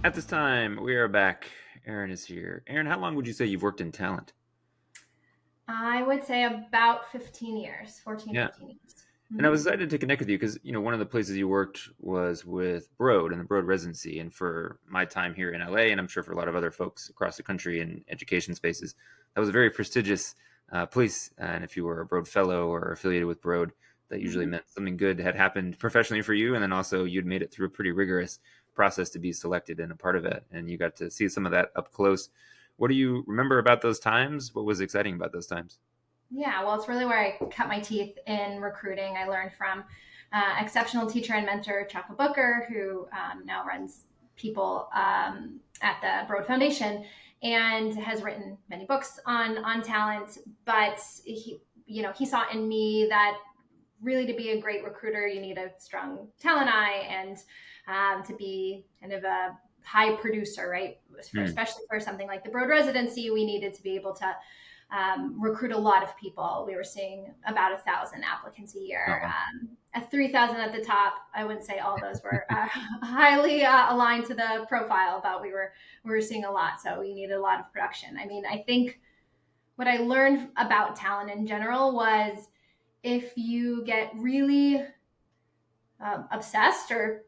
At this time, we are back. Erin is here. Erin, how long would you say you've worked in talent? I would say about 15 years, 14, Yeah. 15 years. And I Mhm. was excited to connect with you because, one of the places you worked was with Broad and the Broad Residency. And for my time here in LA, and I'm sure for a lot of other folks across the country in education spaces, that was a very prestigious place. And if you were a Broad Fellow or affiliated with Broad, that usually Mhm. meant something good had happened professionally for you. And then also you'd made it through a pretty rigorous process to be selected and a part of it. And you got to see some of that up close. What do you remember about those times? What was exciting about those times? Yeah, well, it's really where I cut my teeth in recruiting. I learned from exceptional teacher and mentor Chaka Booker, who now runs people at the Broad Foundation and has written many books on talent. But he saw in me that really to be a great recruiter, you need a strong talent eye and to be kind of a high producer, right? Hmm. Especially for something like the Broad Residency, we needed to be able to recruit a lot of people. We were seeing about 1,000 applicants a Oh, year. wow. At 3,000 at the top, I wouldn't say all those were highly aligned to the profile, but we were seeing a lot, so we needed a lot of production. I mean, I think what I learned about talent in general was if you get really obsessed or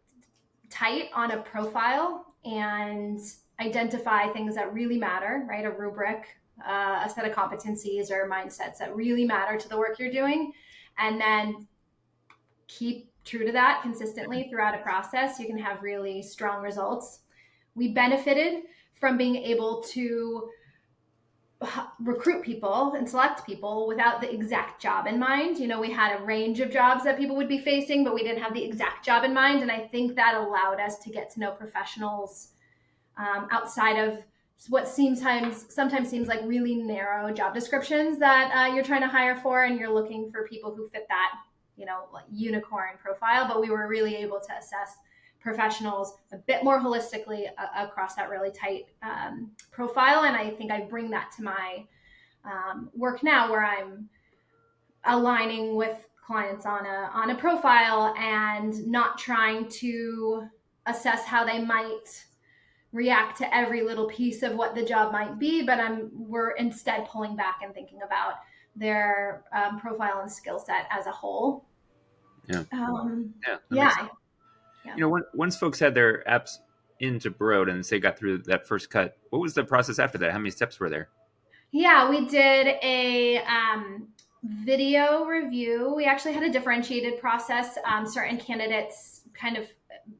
tight on a profile and identify things that really matter, right? A rubric, a set of competencies or mindsets that really matter to the work you're doing, and then keep true to that consistently throughout a process, you can have really strong results. We benefited from being able to recruit people and select people without the exact job in mind. We had a range of jobs that people would be facing, but we didn't have the exact job in mind. And I think that allowed us to get to know professionals outside of what sometimes seems like really narrow job descriptions that you're trying to hire for, and you're looking for people who fit that, like unicorn profile. But we were really able to assess professionals a bit more holistically across that really tight profile. And I think I bring that to my work now, where I'm aligning with clients on a profile and not trying to assess how they might react to every little piece of what the job might be, but we're instead pulling back and thinking about their profile and skill set as a whole. Yeah. Yeah, that makes sense. Yeah, yeah. Once folks had their apps into Broad and say got through that first cut, what was the process after that? How many steps were there? Yeah, we did a video review. We actually had a differentiated process. Certain candidates, kind of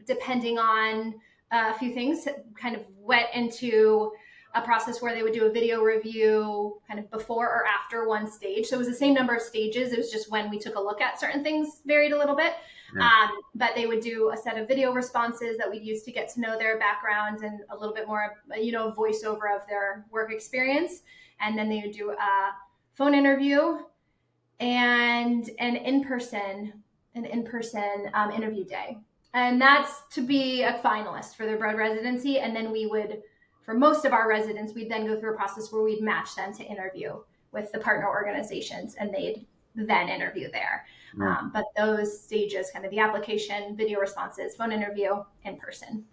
depending on a few things, kind of went into a process where they would do a video review kind of before or after one stage. So it was the same number of stages. It was just when we took a look at certain things varied a little bit. Yeah. But they would do a set of video responses that we'd use to get to know their background and a little bit more, voiceover of their work experience. And then they would do a phone interview and an in-person interview day. And that's to be a finalist for the Broad Residency. And then we would, for most of our residents, we'd then go through a process where we'd match them to interview with the partner organizations, and they'd then interview there. Yeah. But those stages, kind of the application, video responses, phone interview, in person.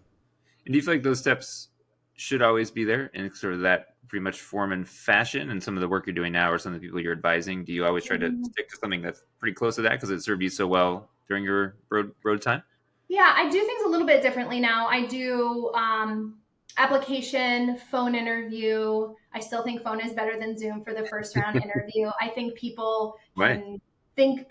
And do you feel like those steps should always be there in sort of that pretty much form and fashion? And some of the work you're doing now, or some of the people you're advising, do you always try to stick to something that's pretty close to that because it served you so well during your road time? Yeah, I do things a little bit differently now. I do application, phone interview. I still think phone is better than Zoom for the first round interview. I think people Right. can think,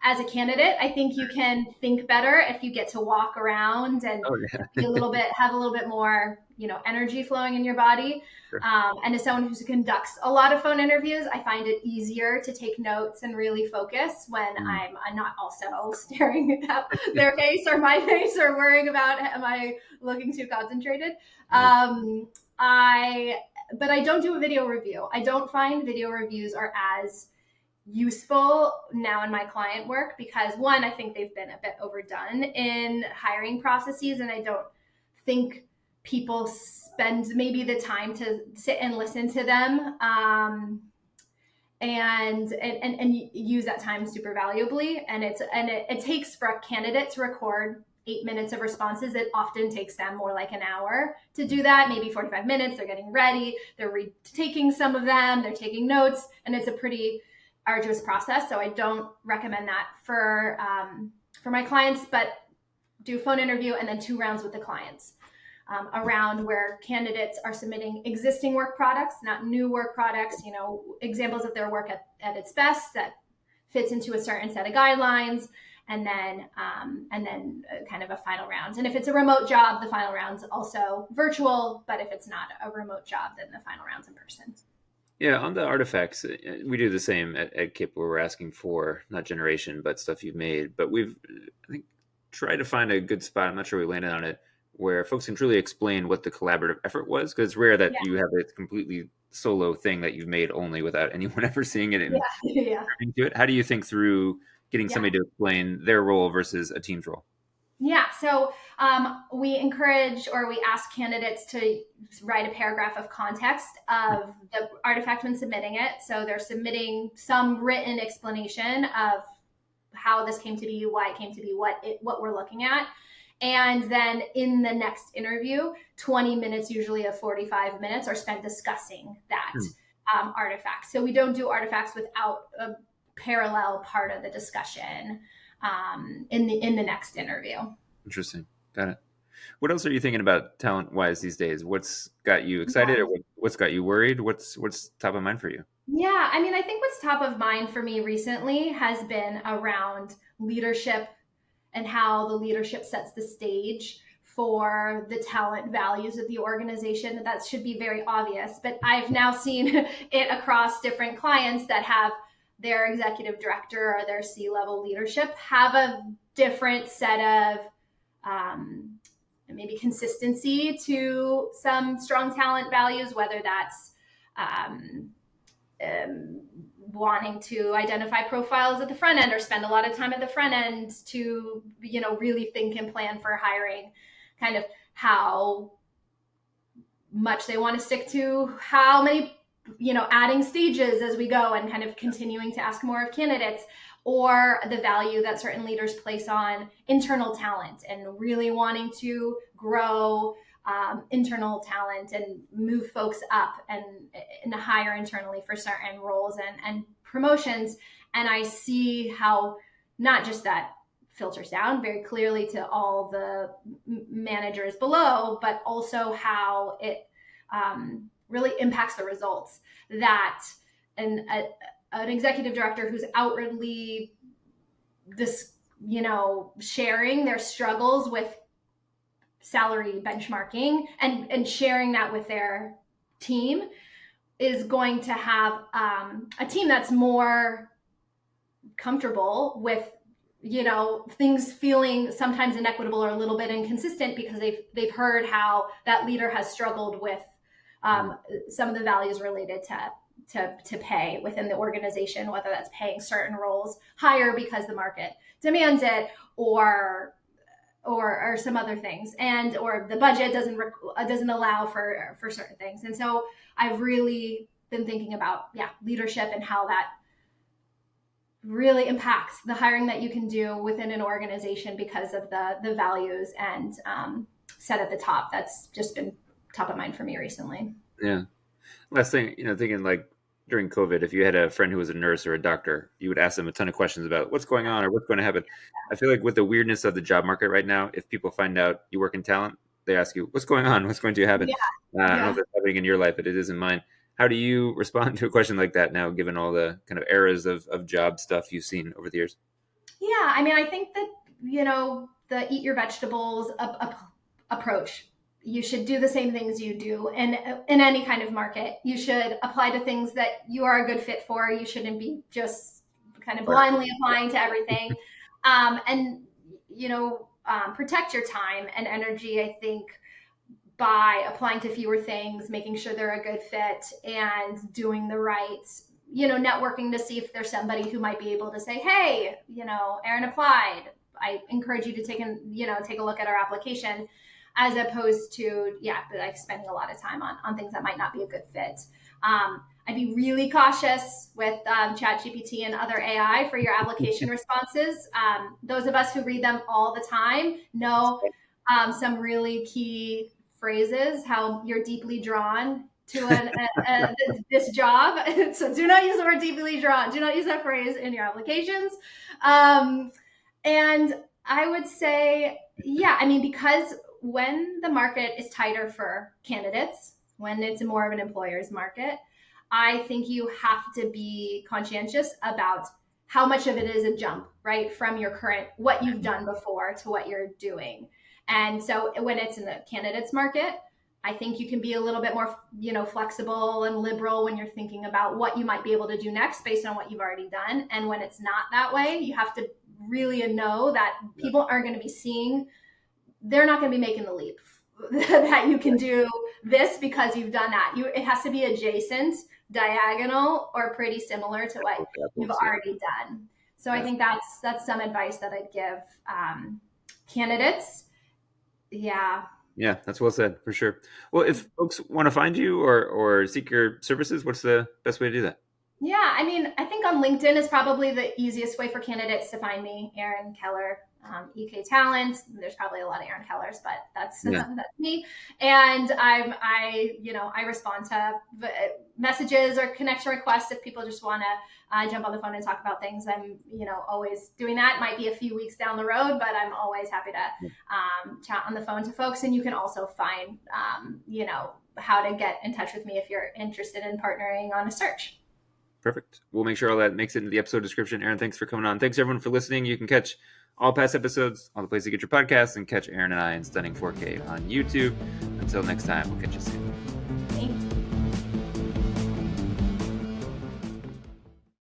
as a candidate, I think you can think better if you get to walk around and Oh yeah. have a little bit more, energy flowing in your body. Sure. And as someone who conducts a lot of phone interviews, I find it easier to take notes and really focus when Mm. I'm not also staring at their face or my face or worrying about am I looking too concentrated. Yeah. I but I don't do a video review. I don't find video reviews are as useful now in my client work because one, I think they've been a bit overdone in hiring processes, and I don't think people spend maybe the time to sit and listen to them and use that time super valuably. And it takes for a candidate to record 8 minutes of responses. It often takes them more like an hour to do that, maybe 45 minutes. They're getting ready, they're taking some of them, they're taking notes, and it's a pretty arduous process. So I don't recommend that for my clients, but do a phone interview and then 2 rounds with the clients. Around where candidates are submitting existing work products, not new work products, examples of their work at its best that fits into a certain set of guidelines, and then kind of a final round. And if it's a remote job, the final round's also virtual, but if it's not a remote job, then the final round's in person. Yeah, on the artifacts, we do the same at KIP, where we're asking for not generation, but stuff you've made. But we've, I think, tried to find a good spot. I'm not sure we landed on it, where folks can truly explain what the collaborative effort was, because it's rare that Yeah. you have a completely solo thing that you've made only without anyone ever seeing it and Yeah. to it. How do you think through getting Yeah. somebody to explain their role versus a team's role? Yeah, so we encourage or we ask candidates to write a paragraph of context of the artifact when submitting it. So they're submitting some written explanation of how this came to be, why it came to be, what we're looking at. And then in the next interview, 20 minutes, usually of 45 minutes, are spent discussing that artifact. So we don't do artifacts without a parallel part of the discussion in the next interview. Interesting. Got it. What else are you thinking about talent wise these days? What's got you excited, or what's got you worried? What's top of mind for you? Yeah, I mean, I think what's top of mind for me recently has been around leadership and how the leadership sets the stage for the talent values of the organization. That should be very obvious, but I've now seen it across different clients that have their executive director or their C-level leadership have a different set of maybe consistency to some strong talent values, whether that's wanting to identify profiles at the front end or spend a lot of time at the front end to, really think and plan for hiring, kind of how much they want to stick to how many, adding stages as we go and kind of continuing to ask more of candidates, or the value that certain leaders place on internal talent and really wanting to grow internal talent and move folks up and hire internally for certain roles and promotions. And I see how not just that filters down very clearly to all the managers below, but also how it really impacts the results that an executive director who's outwardly sharing their struggles with salary benchmarking and sharing that with their team is going to have a team that's more comfortable with things feeling sometimes inequitable or a little bit inconsistent because they've heard how that leader has struggled with some of the values related to pay within the organization, whether that's paying certain roles higher because the market demands it, or some other things, and or the budget doesn't allow for certain things. And so I've really been thinking about leadership and how that really impacts the hiring that you can do within an organization because of the values and set at the top. That's just been top of mind for me recently. Yeah. Last thing, thinking like during COVID, if you had a friend who was a nurse or a doctor, you would ask them a ton of questions about what's going on or what's going to happen. I feel like with the weirdness of the job market right now, if people find out you work in talent, they ask you, what's going on? What's going to happen? I don't know if that's happening in your life, but it is in mine. How do you respond to a question like that now, given all the kind of eras of job stuff you've seen over the years? Yeah, I mean, I think that, the eat your vegetables approach, you should do the same things you do in any kind of market. You should apply to things that you are a good fit for. You shouldn't be just kind of blindly applying to everything. And, protect your time and energy, I think, by applying to fewer things, making sure they're a good fit, and doing the right, networking to see if there's somebody who might be able to say, hey, Erin applied. I encourage you to take a look at our application, as opposed to, like spending a lot of time on things that might not be a good fit. I'd be really cautious with ChatGPT and other AI for your application responses. Those of us who read them all the time know some really key phrases, how you're deeply drawn to this job. So do not use the word deeply drawn. Do not use that phrase in your applications. And I would say, yeah, I mean, because when the market is tighter for candidates, when it's more of an employer's market, I think you have to be conscientious about how much of it is a jump, right? From your current, what you've done before to what you're doing. And so when it's in the candidates market, I think you can be a little bit more, flexible and liberal when you're thinking about what you might be able to do next based on what you've already done. And when it's not that way, you have to really know that people aren't going to be seeing, they're not going to be making the leap that you can do this because you've done that. It has to be adjacent, diagonal, or pretty similar to what you've already done. So I think that's some advice that I'd give candidates. Yeah, that's well said, for sure. Well, if folks want to find you or seek your services, what's the best way to do that? Yeah, I mean, I think on LinkedIn is probably the easiest way for candidates to find me. Erin Keller, EK Talent. There's probably a lot of Erin Kellers, but that's me. And I respond to messages or connection requests if people just want to jump on the phone and talk about things. I'm always doing that. It might be a few weeks down the road, but I'm always happy to chat on the phone to folks. And you can also find how to get in touch with me if you're interested in partnering on a search. Perfect. We'll make sure all that makes it into the episode description. Erin, thanks for coming on. Thanks everyone for listening. You can catch all past episodes, all the places to get your podcasts, and catch Erin and I in stunning 4K on YouTube. Until next time, we'll catch you soon.